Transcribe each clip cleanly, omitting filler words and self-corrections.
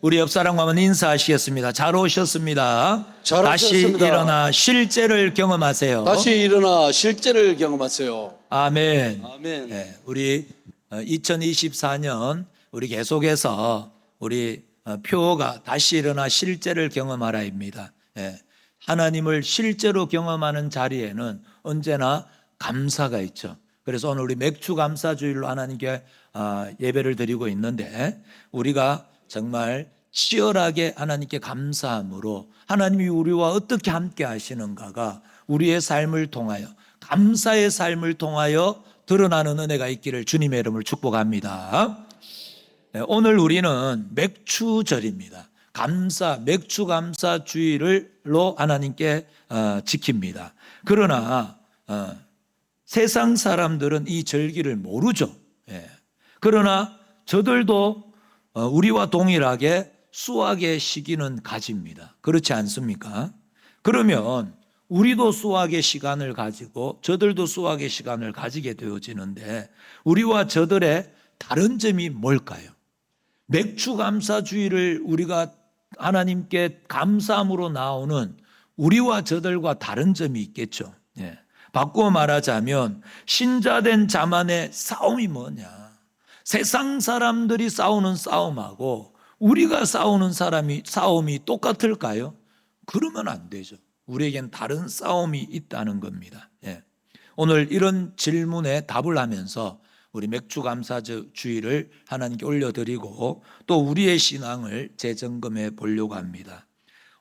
우리 옆 사람과 한번 인사하시겠습니다. 잘 오셨습니다. 잘 다시 오셨습니다. 일어나 실제를 경험하세요. 다시 일어나 실제를 경험하세요. 아멘. 아멘. 네, 우리 2024년 우리 계속해서 우리 표어가 다시 일어나 실제를 경험하라입니다. 예, 하나님을 실제로 경험하는 자리에는 언제나 감사가 있죠. 그래서 오늘 우리 맥주 감사주일로 하나님께 예배를 드리고 있는데, 우리가 정말 치열하게 하나님께 감사함으로 하나님이 우리와 어떻게 함께 하시는가가 우리의 삶을 통하여, 감사의 삶을 통하여 드러나는 은혜가 있기를 주님의 이름을 축복합니다. 오늘 우리는 맥주절입니다. 맥주 감사 주일로 하나님께 지킵니다. 그러나 세상 사람들은 이 절기를 모르죠. 그러나 저들도 우리와 동일하게 수확의 시기는 가집니다. 그렇지 않습니까? 그러면 우리도 수확의 시간을 가지고 저들도 수확의 시간을 가지게 되어지는데, 우리와 저들의 다른 점이 뭘까요? 맥주 감사주의를 우리가 하나님께 감사함으로 나오는 우리와 저들과 다른 점이 있겠죠. 바꾸어 말하자면 신자된 자만의 싸움이 뭐냐? 세상 사람들이 싸우는 싸움하고 우리가 싸우는 싸움이 똑같을까요? 그러면 안 되죠. 우리에겐 다른 싸움이 있다는 겁니다. 오늘 이런 질문에 답을 하면서 우리 맥주 감사주의를 하나님께 올려드리고 또 우리의 신앙을 재점검해 보려고 합니다.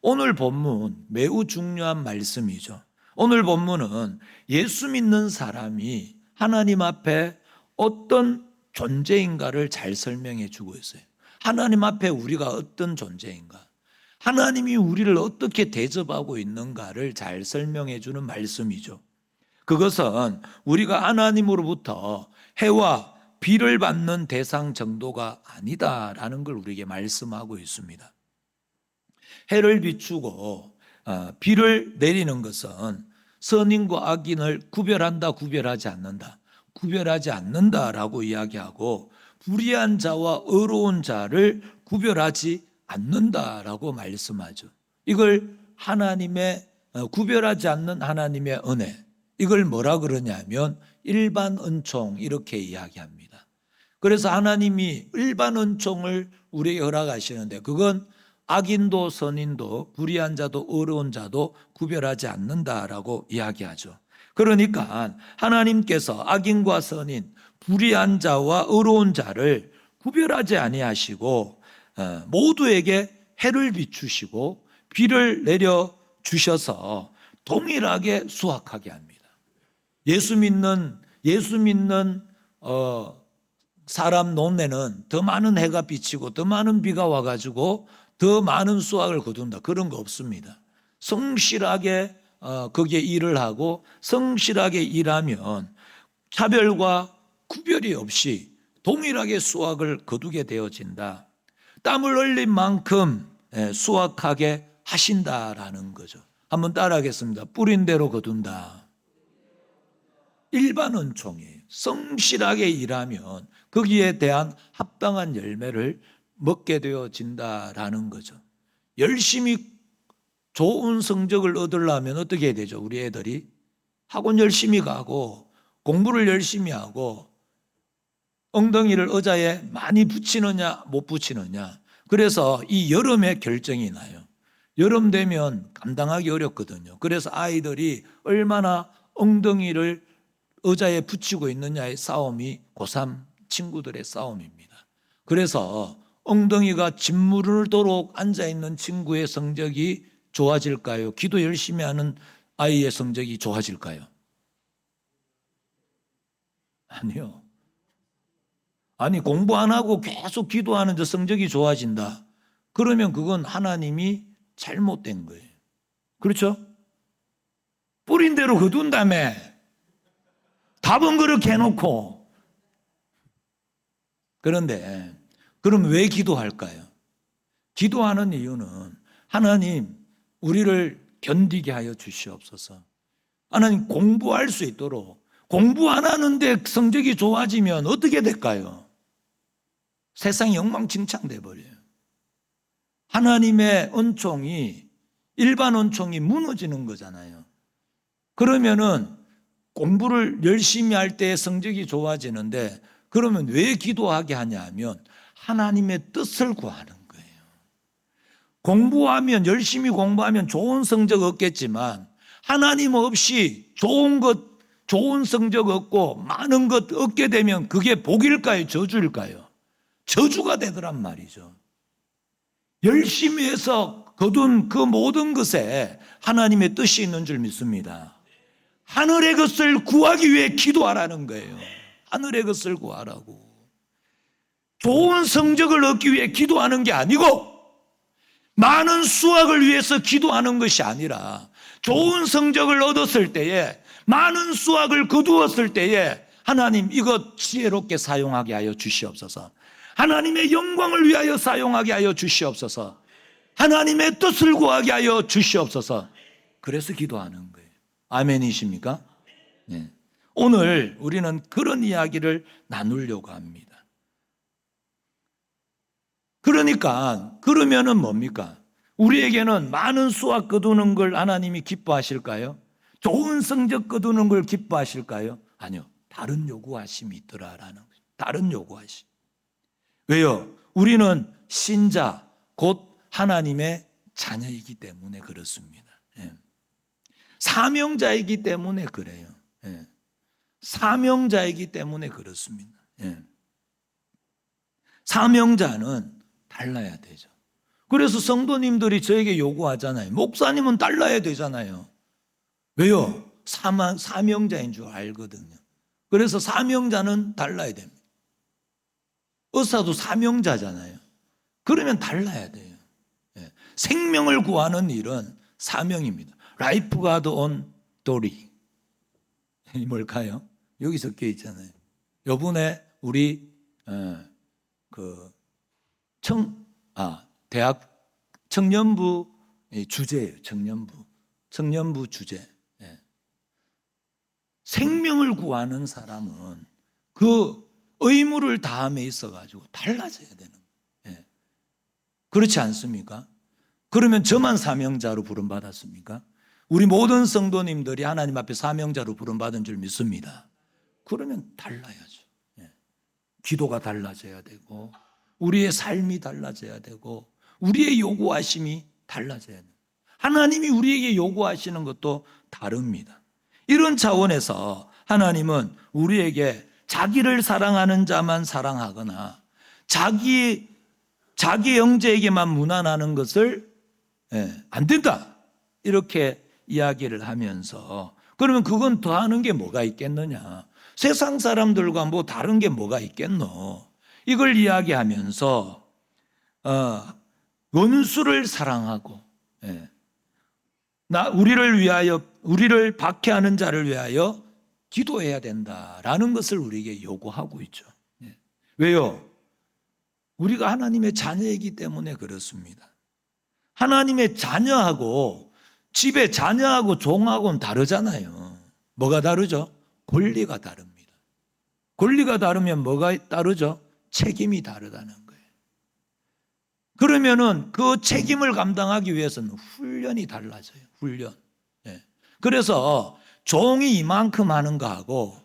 오늘 본문 매우 중요한 말씀이죠. 오늘 본문은 예수 믿는 사람이 하나님 앞에 어떤 존재인가를 잘 설명해 주고 있어요. 하나님 앞에 우리가 어떤 존재인가, 하나님이 우리를 어떻게 대접하고 있는가를 잘 설명해 주는 말씀이죠. 그것은 우리가 하나님으로부터 해와 비를 받는 대상 정도가 아니다라는 걸 우리에게 말씀하고 있습니다. 해를 비추고 비를 내리는 것은 선인과 악인을 구별하지 않는다라고 이야기하고, 불의한 자와 의로운 자를 구별하지 않는다라고 말씀하죠. 이걸 구별하지 않는 하나님의 은혜, 이걸 뭐라 그러냐면 일반 은총, 이렇게 이야기합니다. 그래서 하나님이 일반 은총을 우리에게 허락하시는데, 그건 악인도 선인도 불의한 자도 의로운 자도 구별하지 않는다라고 이야기하죠. 그러니까 하나님께서 악인과 선인, 불의한 자와 의로운 자를 구별하지 아니하시고 모두에게 해를 비추시고 비를 내려 주셔서 동일하게 수확하게 합니다. 예수 믿는 사람 논에는 더 많은 해가 비치고 더 많은 비가 와가지고 더 많은 수확을 거둔다, 그런 거 없습니다. 성실하게 거기에 일을 하고 성실하게 일하면 차별과 구별이 없이 동일하게 수확을 거두게 되어진다. 땀을 흘린 만큼 수확하게 하신다라는 거죠. 한번 따라하겠습니다. 뿌린 대로 거둔다. 일반 은총이에요. 성실하게 일하면 거기에 대한 합당한 열매를 먹게 되어진다라는 거죠. 열심히 좋은 성적을 얻으려면 어떻게 해야 되죠? 우리 애들이 학원 열심히 가고 공부를 열심히 하고 엉덩이를 의자에 많이 붙이느냐 못 붙이느냐, 그래서 이 여름에 결정이 나요. 여름 되면 감당하기 어렵거든요. 그래서 아이들이 얼마나 엉덩이를 의자에 붙이고 있느냐의 싸움이 고3 친구들의 싸움입니다. 그래서 엉덩이가 짓무르도록 앉아있는 친구의 성적이 좋아질까요? 기도 열심히 하는 아이의 성적이 좋아질까요? 아니요. 아니, 공부 안 하고 계속 기도하는데 성적이 좋아진다. 그러면 그건 하나님이 잘못된 거예요. 그렇죠? 뿌린 대로 거둔 다음에 답은 그렇게 해놓고. 그런데 그럼 왜 기도할까요? 기도하는 이유는 하나님, 우리를 견디게 하여 주시옵소서. 하나님, 공부할 수 있도록. 공부 안 하는데 성적이 좋아지면 어떻게 될까요? 세상이 엉망진창 돼버려요. 하나님의 은총이 일반 은총이 무너지는 거잖아요. 그러면은 공부를 열심히 할 때 성적이 좋아지는데 그러면 왜 기도하게 하냐 하면 하나님의 뜻을 구하는 거예요. 공부하면 열심히 공부하면 좋은 성적 얻겠지만 하나님 없이 좋은 성적 얻고 많은 것 얻게 되면 그게 복일까요? 저주일까요? 저주가 되더란 말이죠. 열심히 해서 거둔 그 모든 것에 하나님의 뜻이 있는 줄 믿습니다. 하늘의 것을 구하기 위해 기도하라는 거예요. 하늘의 것을 구하라고. 좋은 성적을 얻기 위해 기도하는 게 아니고 많은 수확을 위해서 기도하는 것이 아니라 좋은 성적을 얻었을 때에 많은 수확을 거두었을 때에 하나님 이것 지혜롭게 사용하게 하여 주시옵소서. 하나님의 영광을 위하여 사용하게 하여 주시옵소서. 하나님의 뜻을 구하게 하여 주시옵소서. 그래서 기도하는 거예요. 아멘이십니까? 네. 오늘 우리는 그런 이야기를 나누려고 합니다. 그러니까 그러면은 뭡니까? 우리에게는 많은 수확 거두는 걸 하나님이 기뻐하실까요? 좋은 성적 거두는 걸 기뻐하실까요? 아니요. 다른 요구하심이 있더라라는 거죠. 다른 요구하심. 왜요? 우리는 신자 곧 하나님의 자녀이기 때문에 그렇습니다. 예. 사명자이기 때문에 그래요. 예. 사명자이기 때문에 그렇습니다. 예. 사명자는 달라야 되죠. 그래서 성도님들이 저에게 요구하잖아요. 목사님은 달라야 되잖아요. 왜요? 사명자인 줄 알거든요. 그래서 사명자는 달라야 됩니다. 의사도 사명자잖아요. 그러면 달라야 돼요. 예. 생명을 구하는 일은 사명입니다. 라이프 가드 온 도리. 뭘까요? 여기 적혀 있잖아요. 요번에 우리 대학 청년부 주제예요. 청년부 주제. 예. 생명을 구하는 사람은 그 의무를 다함에 있어가지고 달라져야 되는 거예요. 예. 그렇지 않습니까? 그러면 저만 사명자로 부름받았습니까? 우리 모든 성도님들이 하나님 앞에 사명자로 부름받은 줄 믿습니다. 그러면 달라야죠. 예. 기도가 달라져야 되고 우리의 삶이 달라져야 되고 우리의 요구하심이 달라져야 돼요. 하나님이 우리에게 요구하시는 것도 다릅니다. 이런 차원에서 하나님은 우리에게 자기를 사랑하는 자만 사랑하거나 자기 형제에게만 무난하는 것을 안 된다 이렇게 이야기를 하면서 그러면 그건 더하는 게 뭐가 있겠느냐, 세상 사람들과 뭐 다른 게 뭐가 있겠노, 이걸 이야기하면서 원수를 사랑하고 우리를 박해하는 자를 위하여 기도해야 된다라는 것을 우리에게 요구하고 있죠. 왜요? 우리가 하나님의 자녀이기 때문에 그렇습니다. 하나님의 자녀하고 집의 자녀하고 종하고는 다르잖아요. 뭐가 다르죠? 권리가 다릅니다. 권리가 다르면 뭐가 다르죠? 책임이 다르다는 거예요. 그러면은 그 책임을 감당하기 위해서는 훈련이 달라져요. 훈련. 그래서 종이 이만큼 하는 거하고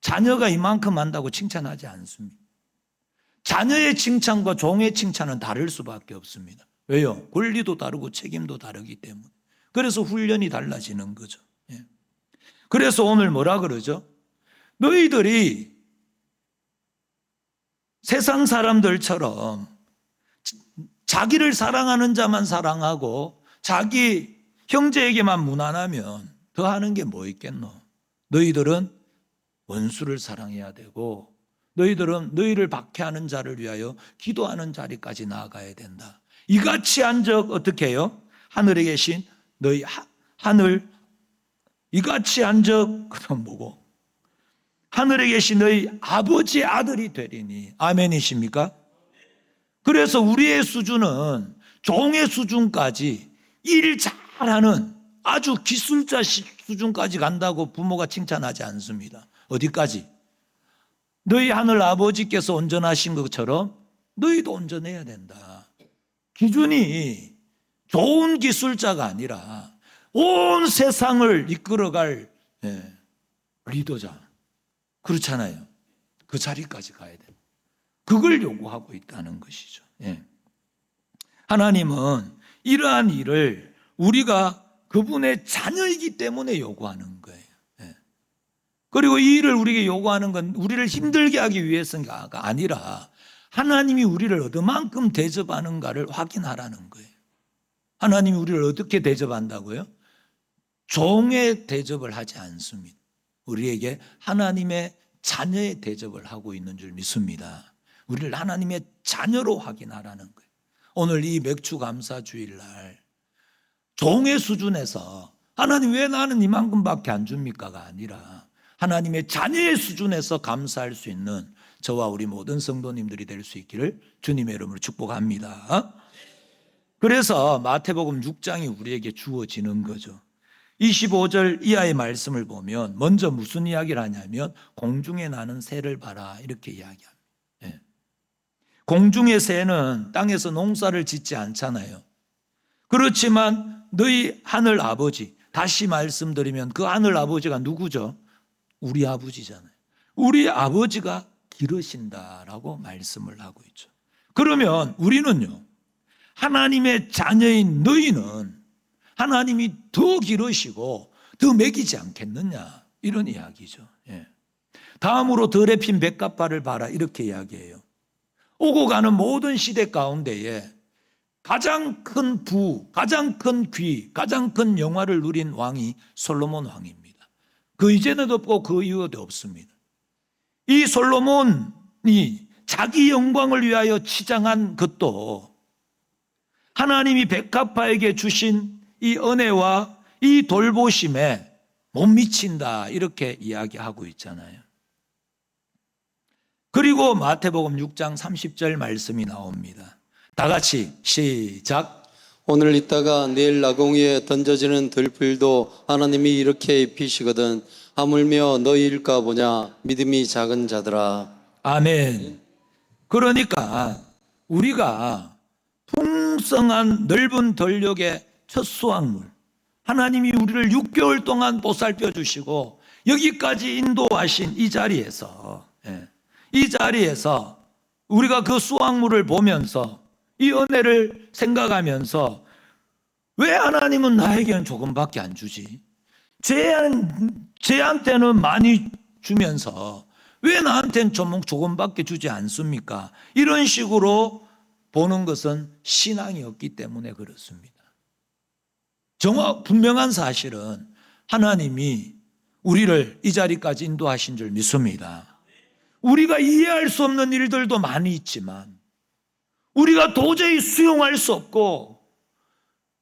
자녀가 이만큼 한다고 칭찬하지 않습니다. 자녀의 칭찬과 종의 칭찬은 다를 수밖에 없습니다. 왜요? 권리도 다르고 책임도 다르기 때문에. 그래서 훈련이 달라지는 거죠. 그래서 오늘 뭐라 그러죠? 너희들이 세상 사람들처럼 자기를 사랑하는 자만 사랑하고 자기 형제에게만 무난하면 더 하는 게 뭐 있겠노? 너희들은 원수를 사랑해야 되고 너희들은 너희를 박해하는 자를 위하여 기도하는 자리까지 나아가야 된다. 이같이 한 적 어떻게 해요? 하늘에 계신 너희 하늘 이같이 한 적 그럼 뭐고? 하늘에 계신 너희 아버지의 아들이 되리니. 아멘이십니까? 그래서 우리의 수준은 종의 수준까지 일 잘하는 아주 기술자 수준까지 간다고 부모가 칭찬하지 않습니다. 어디까지? 너희 하늘 아버지께서 온전하신 것처럼 너희도 온전해야 된다. 기준이 좋은 기술자가 아니라 온 세상을 이끌어갈 리더자. 그렇잖아요. 그 자리까지 가야 돼요. 그걸 요구하고 있다는 것이죠. 하나님은 이러한 일을 우리가 그분의 자녀이기 때문에 요구하는 거예요. 그리고 이 일을 우리에게 요구하는 건 우리를 힘들게 하기 위해서가 아니라 하나님이 우리를 어디만큼 대접하는가를 확인하라는 거예요. 하나님이 우리를 어떻게 대접한다고요? 종의 대접을 하지 않습니다. 우리에게 하나님의 자녀의 대접을 하고 있는 줄 믿습니다. 우리를 하나님의 자녀로 확인하라는 거예요. 오늘 이 맥주 감사 주일날 종의 수준에서 하나님 왜 나는 이만큼밖에 안 줍니까가 아니라 하나님의 자녀의 수준에서 감사할 수 있는 저와 우리 모든 성도님들이 될 수 있기를 주님의 이름으로 축복합니다. 그래서 마태복음 6장이 우리에게 주어지는 거죠. 25절 이하의 말씀을 보면 먼저 무슨 이야기를 하냐면 공중에 나는 새를 봐라 이렇게 이야기합니다. 공중의 새는 땅에서 농사를 짓지 않잖아요. 그렇지만 너희 하늘 아버지, 다시 말씀드리면 그 하늘 아버지가 누구죠? 우리 아버지잖아요. 우리 아버지가 기르신다라고 말씀을 하고 있죠. 그러면 우리는요, 하나님의 자녀인 너희는 하나님이 더 기르시고 더 먹이지 않겠느냐 이런 이야기죠. 다음으로 덜에 핀 백합화를 봐라 이렇게 이야기해요. 오고 가는 모든 시대 가운데에 가장 큰 부, 가장 큰 귀, 가장 큰 영화를 누린 왕이 솔로몬 왕입니다. 그 이전에도 없고 그 이후에도 없습니다. 이 솔로몬이 자기 영광을 위하여 치장한 것도 하나님이 백합화에게 주신 이 은혜와 이 돌보심에 못 미친다 이렇게 이야기하고 있잖아요. 그리고 마태복음 6장 30절 말씀이 나옵니다. 다 같이 시작. 오늘 있다가 내일 나궁이에 던져지는 들풀도 하나님이 이렇게 입히시거든 하물며 너희일까 보냐 믿음이 작은 자들아. 아멘. 그러니까 우리가 풍성한 넓은 들녘의 첫 수확물, 하나님이 우리를 6개월 동안 보살펴 주시고 여기까지 인도하신 이 자리에서 우리가 그 수확물을 보면서 이 은혜를 생각하면서 왜 하나님은 나에게는 조금밖에 안 주지? 쟤한테는 많이 주면서 왜 나한테는 조금밖에 주지 않습니까? 이런 식으로 보는 것은 신앙이 없기 때문에 그렇습니다. 분명한 사실은 하나님이 우리를 이 자리까지 인도하신 줄 믿습니다. 우리가 이해할 수 없는 일들도 많이 있지만 우리가 도저히 수용할 수 없고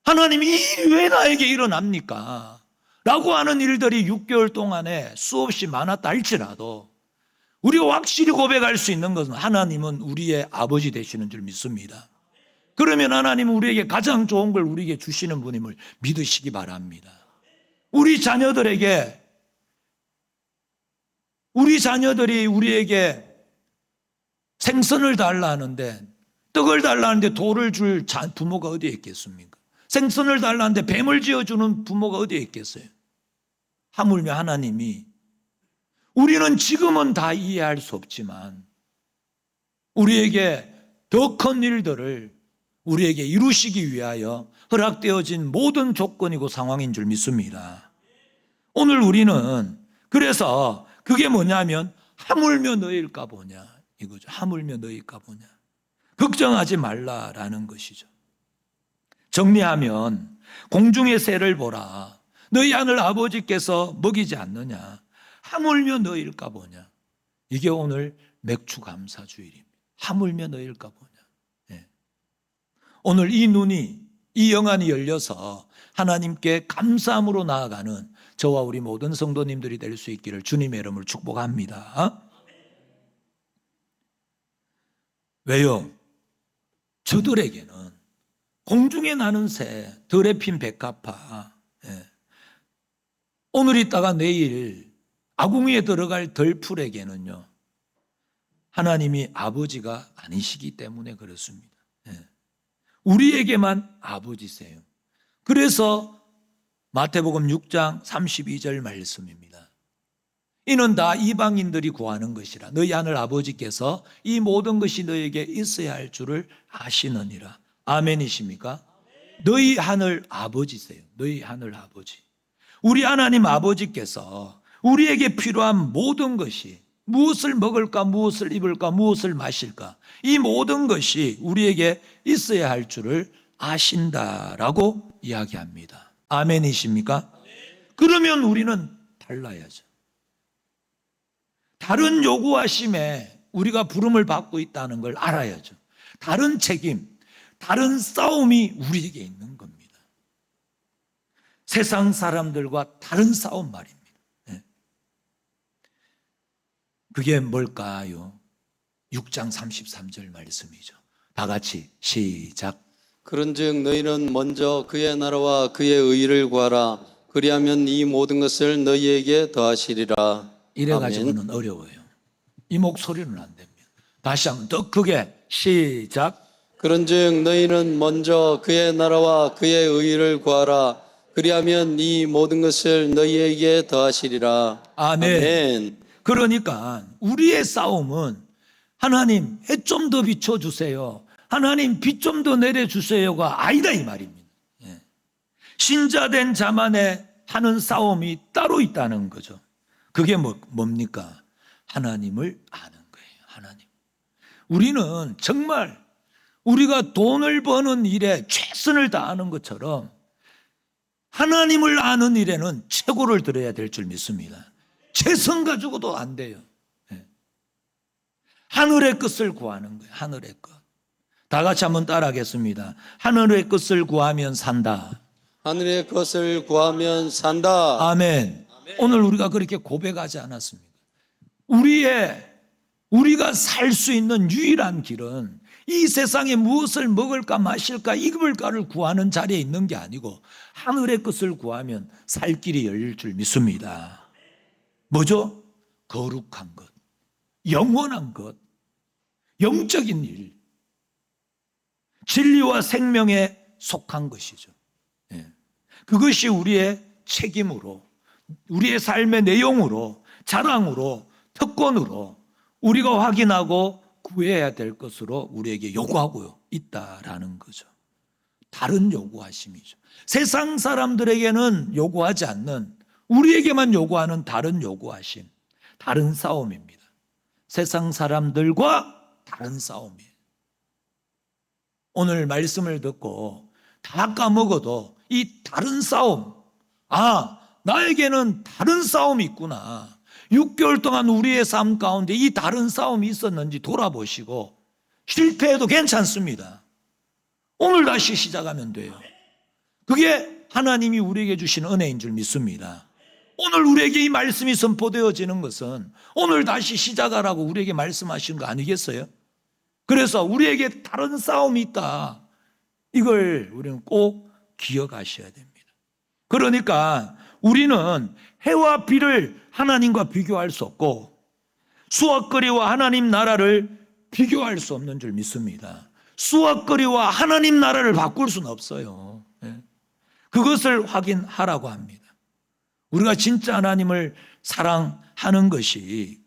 하나님이 이 일이 왜 나에게 일어납니까? 라고 하는 일들이 6개월 동안에 수없이 많았다 할지라도 우리가 확실히 고백할 수 있는 것은 하나님은 우리의 아버지 되시는 줄 믿습니다. 그러면 하나님은 우리에게 가장 좋은 걸 우리에게 주시는 분임을 믿으시기 바랍니다. 우리 자녀들이 우리에게 생선을 달라 하는데 떡을 달라 하는데 돌을 줄 부모가 어디에 있겠습니까? 생선을 달라 하는데 뱀을 지어주는 부모가 어디에 있겠어요? 하물며 하나님이 우리는 지금은 다 이해할 수 없지만 우리에게 더 큰 일들을 우리에게 이루시기 위하여 허락되어진 모든 조건이고 상황인 줄 믿습니다. 오늘 우리는 그래서 그게 뭐냐면 하물며 너희일까 보냐 이거죠. 하물며 너희일까 보냐. 걱정하지 말라라는 것이죠. 정리하면 공중의 새를 보라. 너희 하늘 아버지께서 먹이지 않느냐. 하물며 너희일까 보냐. 이게 오늘 맥주 감사 주일입니다. 하물며 너희일까 보냐. 오늘 이 눈이 이 영안이 열려서 하나님께 감사함으로 나아가는 저와 우리 모든 성도님들이 될 수 있기를 주님의 이름으로 축복합니다. 왜요? 저들에게는 공중에 나는 새, 들에 핀 백합화, 오늘 있다가 내일 아궁이에 들어갈 들풀에게는요 하나님이 아버지가 아니시기 때문에 그렇습니다. 우리에게만 아버지세요. 그래서 마태복음 6장 32절 말씀입니다. 이는 다 이방인들이 구하는 것이라. 너희 하늘 아버지께서 이 모든 것이 너에게 있어야 할 줄을 아시느니라. 아멘이십니까? 너희 하늘 아버지세요. 너희 하늘 아버지. 우리 하나님 아버지께서 우리에게 필요한 모든 것이, 무엇을 먹을까, 무엇을 입을까, 무엇을 마실까, 이 모든 것이 우리에게 있어야 할 줄을 아신다라고 이야기합니다. 아멘이십니까? 그러면 우리는 달라야죠. 다른 요구하심에 우리가 부름을 받고 있다는 걸 알아야죠. 다른 책임, 다른 싸움이 우리에게 있는 겁니다. 세상 사람들과 다른 싸움 말입니다. 그게 뭘까요? 6장 33절 말씀이죠. 다 같이 시작. 그런즉 너희는 먼저 그의 나라와 그의 의를 구하라. 그리하면 이 모든 것을 너희에게 더하시리라. 이래가지고는 어려워요. 이 목소리는 안 됩니다. 다시 한번 더 크게 시작. 그런즉 너희는 먼저 그의 나라와 그의 의를 구하라. 그리하면 이 모든 것을 너희에게 더하시리라. 아멘. 그러니까 우리의 싸움은 하나님 해 좀 더 비춰주세요, 하나님 비 좀 더 내려주세요가 아니다 이 말입니다. 신자된 자만의 하는 싸움이 따로 있다는 거죠. 그게 뭡니까? 하나님을 아는 거예요. 하나님. 우리는 정말 우리가 돈을 버는 일에 최선을 다하는 것처럼 하나님을 아는 일에는 최고를 들어야 될 줄 믿습니다. 최선 가지고도 안 돼요. 하늘의 것을 구하는 거예요. 하늘의 것. 다 같이 한번 따라하겠습니다. 하늘의 것을 구하면 산다. 하늘의 것을 구하면 산다. 아멘. 오늘 우리가 그렇게 고백하지 않았습니까? 우리가 살 수 있는 유일한 길은 이 세상에 무엇을 먹을까 마실까 입을까를 구하는 자리에 있는 게 아니고 하늘의 것을 구하면 살 길이 열릴 줄 믿습니다. 뭐죠? 거룩한 것, 영원한 것, 영적인 일, 진리와 생명에 속한 것이죠. 그것이 우리의 책임으로, 우리의 삶의 내용으로, 자랑으로, 특권으로 우리가 확인하고 구해야 될 것으로 우리에게 요구하고 있다라는 거죠. 다른 요구하심이죠. 세상 사람들에게는 요구하지 않는, 우리에게만 요구하는 다른 요구하심, 다른 싸움입니다. 세상 사람들과 다른 싸움이에요. 오늘 말씀을 듣고 다 까먹어도 이 다른 싸움, 나에게는 다른 싸움이 있구나. 6개월 동안 우리의 삶 가운데 이 다른 싸움이 있었는지 돌아보시고 실패해도 괜찮습니다. 오늘 다시 시작하면 돼요. 그게 하나님이 우리에게 주신 은혜인 줄 믿습니다. 오늘 우리에게 이 말씀이 선포되어지는 것은 오늘 다시 시작하라고 우리에게 말씀하시는 거 아니겠어요? 그래서 우리에게 다른 싸움이 있다. 이걸 우리는 꼭 기억하셔야 됩니다. 그러니까 우리는 해와 비를 하나님과 비교할 수 없고 수확거리와 하나님 나라를 비교할 수 없는 줄 믿습니다. 수확거리와 하나님 나라를 바꿀 수는 없어요. 그것을 확인하라고 합니다. 우리가 진짜 하나님을 사랑하는 것이,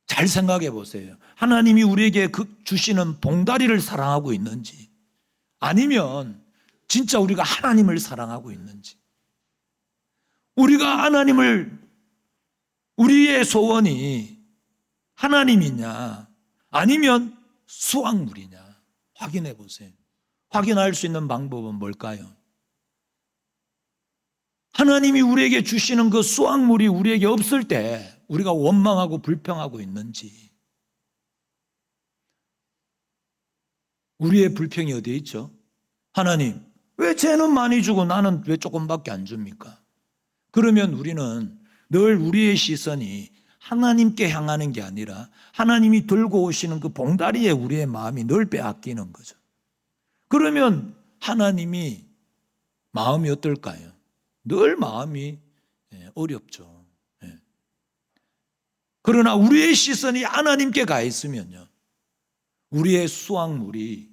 잘 생각해 보세요. 하나님이 우리에게 주시는 봉다리를 사랑하고 있는지, 아니면 진짜 우리가 하나님을 사랑하고 있는지, 우리가 우리의 소원이 하나님이냐 아니면 수확물이냐 확인해 보세요. 확인할 수 있는 방법은 뭘까요? 하나님이 우리에게 주시는 그 수확물이 우리에게 없을 때 우리가 원망하고 불평하고 있는지, 우리의 불평이 어디에 있죠? 하나님, 왜 쟤는 많이 주고 나는 왜 조금밖에 안 줍니까? 그러면 우리는 늘 우리의 시선이 하나님께 향하는 게 아니라 하나님이 들고 오시는 그 봉다리에 우리의 마음이 늘 빼앗기는 거죠. 그러면 하나님이 마음이 어떨까요? 늘 마음이 어렵죠. 그러나 우리의 시선이 하나님께 가 있으면요, 우리의 수확물이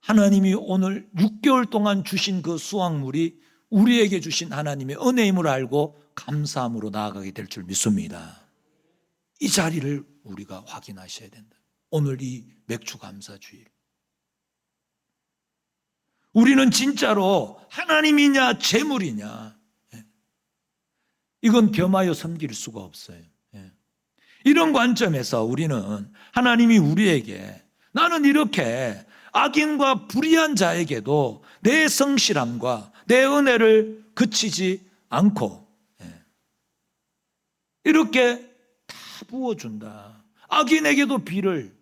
하나님이 오늘 6개월 동안 주신 그 수확물이 우리에게 주신 하나님의 은혜임을 알고 감사함으로 나아가게 될 줄 믿습니다. 이 자리를 우리가 확인하셔야 된다. 오늘 이 맥주 감사 주일. 우리는 진짜로 하나님이냐 재물이냐, 이건 겸하여 섬길 수가 없어요. 이런 관점에서 우리는 하나님이 우리에게, 나는 이렇게 악인과 불의한 자에게도 내 성실함과 내 은혜를 그치지 않고 이렇게 다 부어준다. 악인에게도 비를,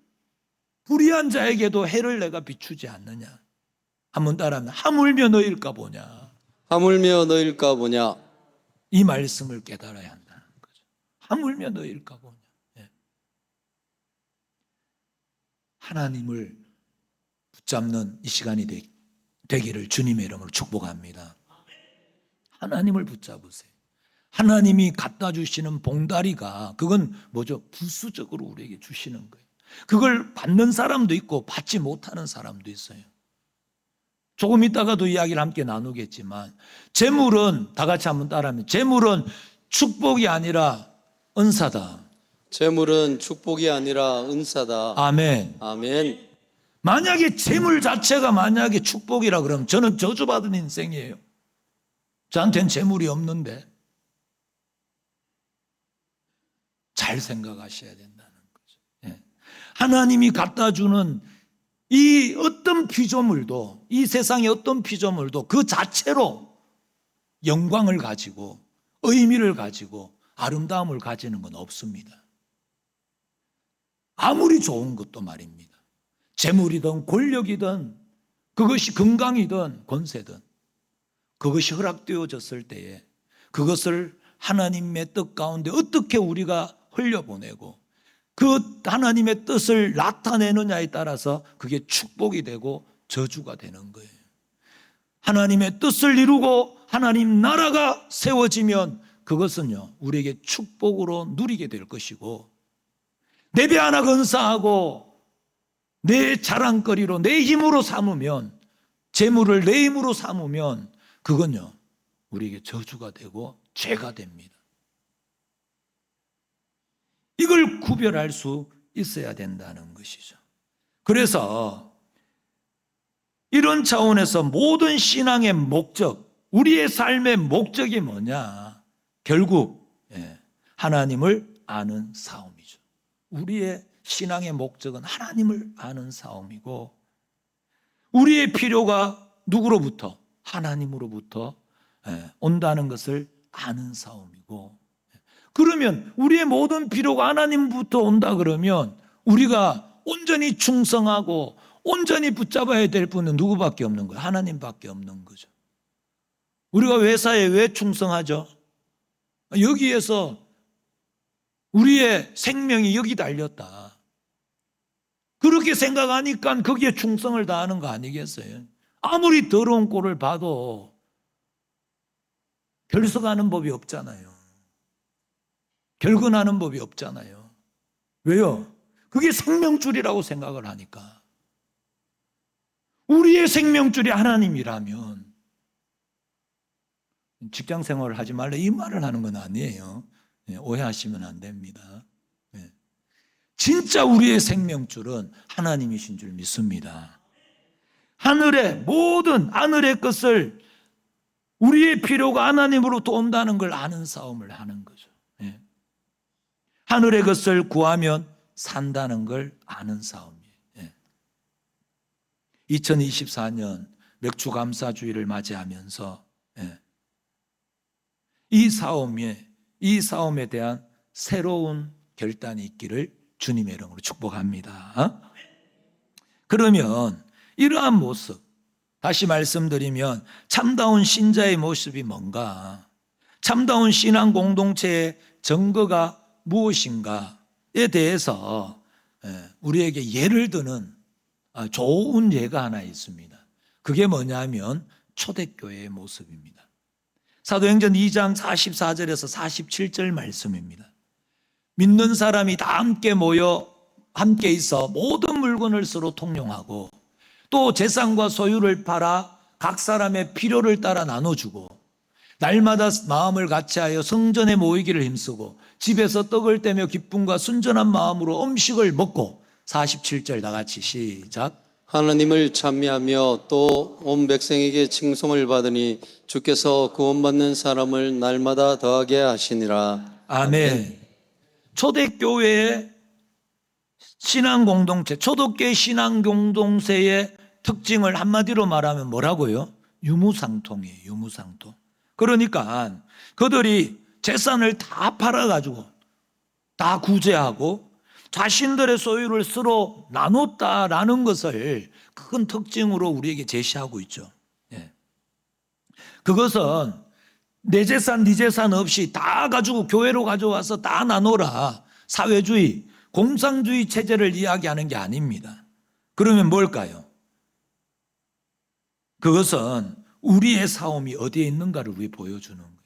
불의한 자에게도 해를 내가 비추지 않느냐. 한번 따라하면 하물며 너일까 보냐. 하물며 너일까 보냐. 이 말씀을 깨달아야 한다는 거죠. 하물며 너일까 보냐. 하나님을 붙잡는 이 시간이 되기를 주님의 이름으로 축복합니다. 하나님을 붙잡으세요. 하나님이 갖다 주시는 봉다리가, 그건 뭐죠? 부수적으로 우리에게 주시는 거예요. 그걸 받는 사람도 있고 받지 못하는 사람도 있어요. 조금 있다가도 이야기를 함께 나누겠지만, 재물은, 다 같이 한번 따라하면, 재물은 축복이 아니라 은사다. 재물은 축복이 아니라 은사다. 아멘. 아멘. 만약에 재물 자체가 만약에 축복이라 그러면 저는 저주받은 인생이에요. 저한테는 재물이 없는데. 잘 생각하셔야 된다는 거죠. 하나님이 갖다 주는 이 어떤 피조물도, 이 세상의 어떤 피조물도 그 자체로 영광을 가지고 의미를 가지고 아름다움을 가지는 건 없습니다. 아무리 좋은 것도 말입니다. 재물이든 권력이든 그것이 건강이든 권세든 그것이 허락되어졌을 때에 그것을 하나님의 뜻 가운데 어떻게 우리가 흘려보내고 그 하나님의 뜻을 나타내느냐에 따라서 그게 축복이 되고 저주가 되는 거예요. 하나님의 뜻을 이루고 하나님 나라가 세워지면 그것은요, 우리에게 축복으로 누리게 될 것이고, 내 배 하나 건사하고 내 자랑거리로 내 힘으로 삼으면, 재물을 내 힘으로 삼으면 그건요, 우리에게 저주가 되고 죄가 됩니다. 이걸 구별할 수 있어야 된다는 것이죠. 그래서 이런 차원에서 모든 신앙의 목적, 우리의 삶의 목적이 뭐냐? 결국 하나님을 아는 싸움이죠. 우리의 신앙의 목적은 하나님을 아는 싸움이고, 우리의 필요가 누구로부터? 하나님으로부터 온다는 것을 아는 싸움이고, 그러면 우리의 모든 필요가 하나님부터 온다 그러면 우리가 온전히 충성하고 온전히 붙잡아야 될 분은 누구밖에 없는 거예요? 하나님밖에 없는 거죠. 우리가 회사에 왜 충성하죠? 여기에서 우리의 생명이 여기 달렸다. 그렇게 생각하니까 거기에 충성을 다하는 거 아니겠어요? 아무리 더러운 꼴을 봐도 결석하는 법이 없잖아요. 결근하는 법이 없잖아요. 왜요? 그게 생명줄이라고 생각을 하니까. 우리의 생명줄이 하나님이라면 직장 생활을 하지 말라 이 말을 하는 건 아니에요. 오해하시면 안 됩니다. 진짜 우리의 생명줄은 하나님이신 줄 믿습니다. 하늘의 모든 하늘의 것을, 우리의 필요가 하나님으로부터 온다는 걸 아는 싸움을 하는 거죠. 하늘의 것을 구하면 산다는 걸 아는 싸움이에요. 2024년 맥주 감사주의를 맞이하면서 이 싸움에 대한 새로운 결단이 있기를 주님의 이름으로 축복합니다. 그러면 이러한 모습, 다시 말씀드리면 참다운 신자의 모습이 뭔가, 참다운 신앙 공동체의 증거가 무엇인가에 대해서 우리에게 예를 드는 좋은 예가 하나 있습니다. 그게 뭐냐면 초대교회의 모습입니다. 사도행전 2장 44절에서 47절 말씀입니다. 믿는 사람이 다 함께 모여 함께 있어 모든 물건을 서로 통용하고 또 재산과 소유를 팔아 각 사람의 필요를 따라 나눠주고 날마다 마음을 같이하여 성전에 모이기를 힘쓰고 집에서 떡을 떼며 기쁨과 순전한 마음으로 음식을 먹고 47절 다 같이 시작. 하나님을 찬미하며 또 온 백성에게 칭송을 받으니 주께서 구원받는 사람을 날마다 더하게 하시니라. 아멘. 초대교회의 신앙 공동체, 초대교회 신앙 공동체의 특징을 한마디로 말하면 뭐라고요? 유무상통이에요. 유무상통. 그러니까 그들이 재산을 다 팔아가지고 다 구제하고 자신들의 소유를 서로 나눴다라는 것을 큰 특징으로 우리에게 제시하고 있죠. 예. 그것은 내 재산, 네 재산 없이 다 가지고 교회로 가져와서 다 나눠라. 사회주의, 공산주의 체제를 이야기하는 게 아닙니다. 그러면 뭘까요? 그것은 우리의 싸움이 어디에 있는가를 우리 보여주는 거예요.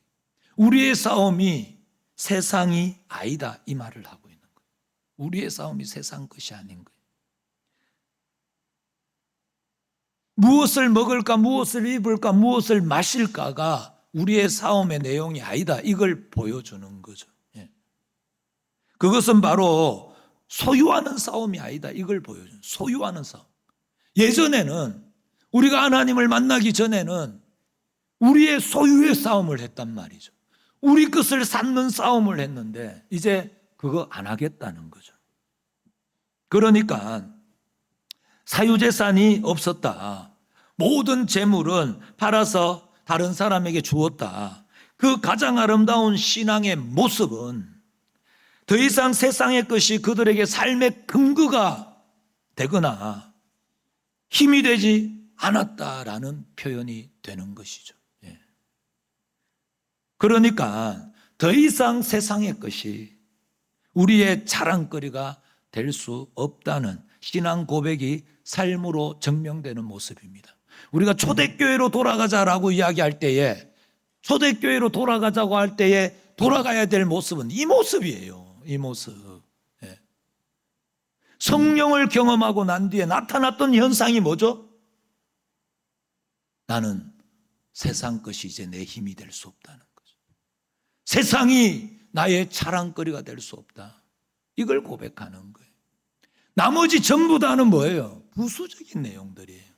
우리의 싸움이 세상이 아니다 이 말을 하고 있는 거예요. 우리의 싸움이 세상 것이 아닌 거예요. 무엇을 먹을까, 무엇을 입을까, 무엇을 마실까가 우리의 싸움의 내용이 아니다 이걸 보여주는 거죠. 예. 그것은 바로 소유하는 싸움이 아니다 이걸 보여주는 소유하는 싸움. 예전에는 우리가 하나님을 만나기 전에는 우리의 소유의 싸움을 했단 말이죠. 우리 것을 쌓는 싸움을 했는데 이제 그거 안 하겠다는 거죠. 그러니까 사유재산이 없었다. 모든 재물은 팔아서 다른 사람에게 주었다. 그 가장 아름다운 신앙의 모습은 더 이상 세상의 것이 그들에게 삶의 근거가 되거나 힘이 되지 않았다라는 표현이 되는 것이죠. 예. 그러니까 더 이상 세상의 것이 우리의 자랑거리가 될 수 없다는 신앙 고백이 삶으로 증명되는 모습입니다. 우리가 초대교회로 돌아가자라고 이야기할 때에 초대교회로 돌아가자고 할 때에 돌아가야 될 모습은 이 모습이에요. 이 모습. 예. 성령을 경험하고 난 뒤에 나타났던 현상이 뭐죠? 나는 세상 것이 이제 내 힘이 될 수 없다는 거죠. 세상이 나의 자랑거리가 될 수 없다. 이걸 고백하는 거예요. 나머지 전부 다는 뭐예요? 부수적인 내용들이에요.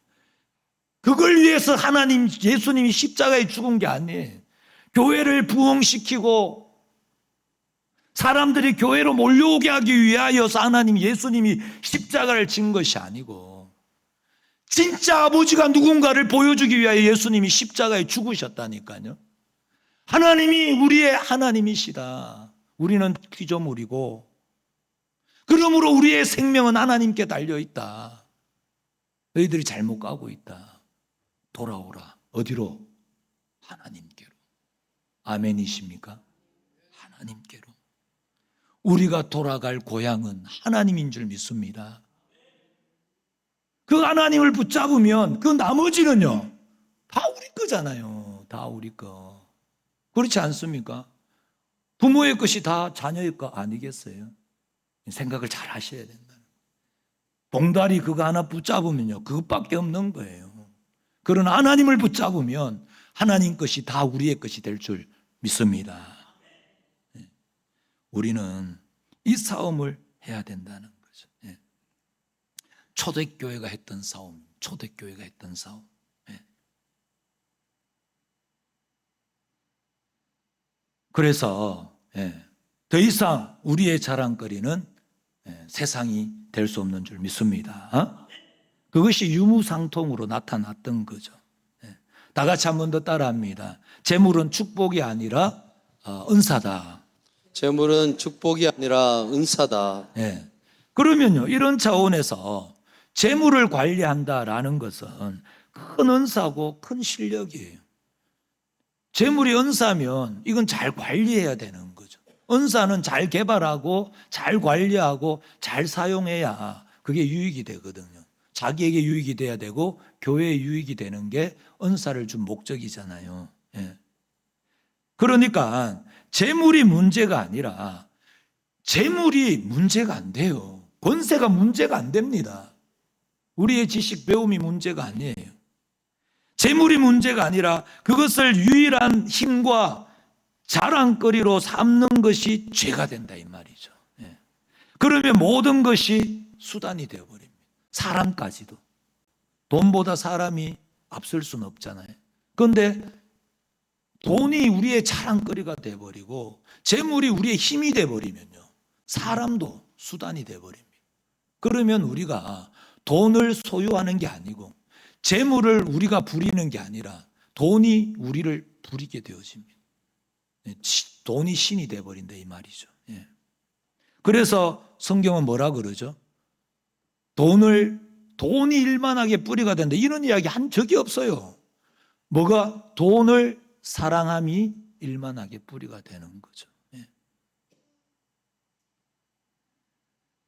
그걸 위해서 하나님, 예수님이 십자가에 죽은 게 아니에요. 교회를 부흥시키고 사람들이 교회로 몰려오게 하기 위하여서 하나님, 예수님이 십자가를 진 것이 아니고 진짜 아버지가 누군가를 보여주기 위하여 예수님이 십자가에 죽으셨다니까요. 하나님이 우리의 하나님이시다. 우리는 피조물이고 그러므로 우리의 생명은 하나님께 달려있다. 너희들이 잘못 가고 있다. 돌아오라. 어디로? 하나님께로. 아멘이십니까? 하나님께로. 우리가 돌아갈 고향은 하나님인 줄 믿습니다. 그 하나님을 붙잡으면 그 나머지는요 다 우리 거잖아요. 다 우리 거. 그렇지 않습니까? 부모의 것이 다 자녀의 거 아니겠어요? 생각을 잘 하셔야 된다. 봉다리 그거 하나 붙잡으면요 그것밖에 없는 거예요. 그러나 하나님을 붙잡으면 하나님 것이 다 우리의 것이 될 줄 믿습니다. 우리는 이 싸움을 해야 된다는 거죠. 초대교회가 했던 싸움, 초대교회가 했던 싸움. 그래서 더 이상 우리의 자랑거리는 세상이 될 수 없는 줄 믿습니다. 그것이 유무상통으로 나타났던 거죠. 다 같이 한 번 더 따라합니다. 재물은 축복이 아니라 은사다. 재물은 축복이 아니라 은사다. 그러면요 이런 차원에서 재물을 관리한다라는 것은 큰 은사고 큰 실력이에요. 재물이 은사면 이건 잘 관리해야 되는 거죠. 은사는 잘 개발하고 잘 관리하고 잘 사용해야 그게 유익이 되거든요. 자기에게 유익이 돼야 되고 교회에 유익이 되는 게 은사를 준 목적이잖아요. 그러니까 재물이 문제가 아니라 재물이 문제가 안 돼요. 권세가 문제가 안 됩니다. 우리의 지식 배움이 문제가 아니에요. 재물이 문제가 아니라 그것을 유일한 힘과 자랑거리로 삼는 것이 죄가 된다 이 말이죠. 예. 그러면 모든 것이 수단이 되어버립니다. 사람까지도. 돈보다 사람이 앞설 수는 없잖아요. 그런데 돈이 우리의 자랑거리가 되어버리고 재물이 우리의 힘이 되어버리면요, 사람도 수단이 되어버립니다. 그러면 우리가 돈을 소유하는 게 아니고 재물을 우리가 부리는 게 아니라 돈이 우리를 부리게 되어집니다. 돈이 신이 되어버린다 이 말이죠. 예. 그래서 성경은 뭐라 그러죠? 돈이 일만하게 뿌리가 된다 이런 이야기 한 적이 없어요. 뭐가? 돈을 사랑함이 일만하게 뿌리가 되는 거죠. 예.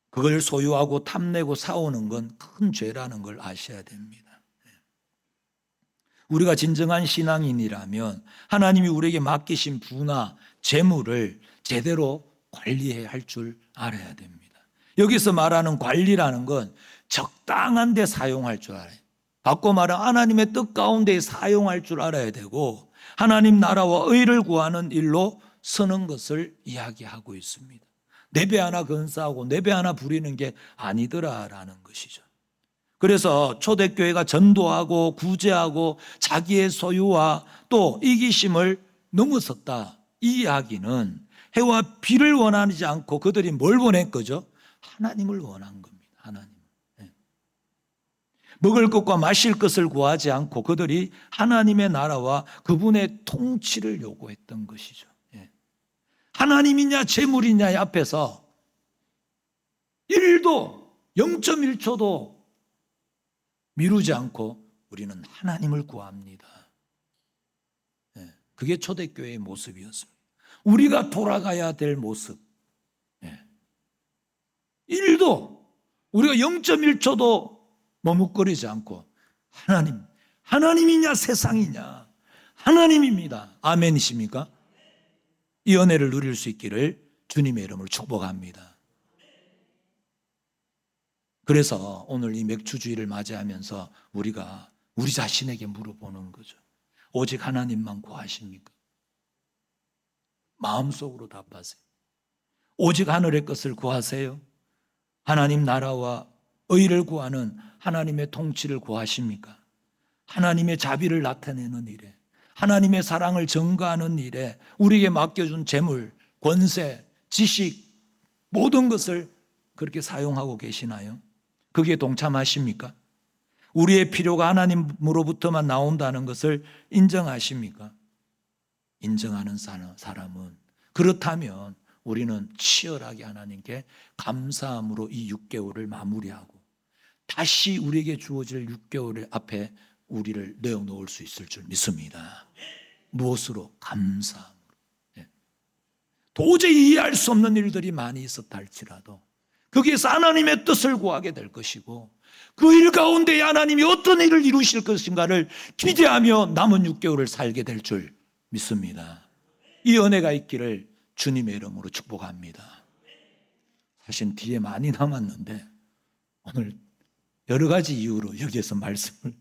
그걸 소유하고 탐내고 사오는 건 큰 죄라는 걸 아셔야 됩니다. 예. 우리가 진정한 신앙인이라면 하나님이 우리에게 맡기신 부나 재물을 제대로 관리해야 할 줄 알아야 됩니다. 여기서 말하는 관리라는 건 적당한 데 사용할 줄 알아요. 바꿔 말하면 하나님의 뜻 가운데 사용할 줄 알아야 되고 하나님 나라와 의를 구하는 일로 쓰는 것을 이야기하고 있습니다. 내 배 하나 건사하고 내 배 하나 부리는 게 아니더라라는 것이죠. 그래서 초대교회가 전도하고 구제하고 자기의 소유와 또 이기심을 넘어섰다. 이 이야기는 해와 비를 원하지 않고 그들이 뭘 원한 거죠? 하나님을 원한 겁니다. 하나님. 먹을 것과 마실 것을 구하지 않고 그들이 하나님의 나라와 그분의 통치를 요구했던 것이죠. 하나님이냐 재물이냐 앞에서 1도 0.1초도 미루지 않고 우리는 하나님을 구합니다. 그게 초대교회의 모습이었습니다. 우리가 돌아가야 될 모습. 1도 우리가 0.1초도 머뭇거리지 않고 하나님이냐 세상이냐 하나님입니다. 아멘이십니까? 이 은혜를 누릴 수 있기를 주님의 이름으로 축복합니다. 그래서 오늘 이 맥주주의를 맞이하면서 우리가 우리 자신에게 물어보는 거죠. 오직 하나님만 구하십니까? 마음속으로 답하세요. 오직 하늘의 것을 구하세요? 하나님 나라와 의를 구하는 하나님의 통치를 구하십니까? 하나님의 자비를 나타내는 일에, 하나님의 사랑을 전가하는 일에 우리에게 맡겨준 재물, 권세, 지식 모든 것을 그렇게 사용하고 계시나요? 거기에 동참하십니까? 우리의 필요가 하나님으로부터만 나온다는 것을 인정하십니까? 인정하는 사람은 그렇다면 우리는 치열하게 하나님께 감사함으로 이 6개월을 마무리하고 다시 우리에게 주어질 6개월 앞에 우리를 내어놓을 수 있을 줄 믿습니다. 무엇으로? 감사함으로. 도저히 이해할 수 없는 일들이 많이 있었다 할지라도 거기에서 하나님의 뜻을 구하게 될 것이고 그 일 가운데 하나님이 어떤 일을 이루실 것인가를 기대하며 남은 6개월을 살게 될 줄 믿습니다. 이 은혜가 있기를 주님의 이름으로 축복합니다. 사실 뒤에 많이 남았는데 오늘 여러 가지 이유로 여기에서 말씀을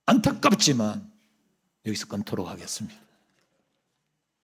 안타깝지만 여기서 끊도록 하겠습니다.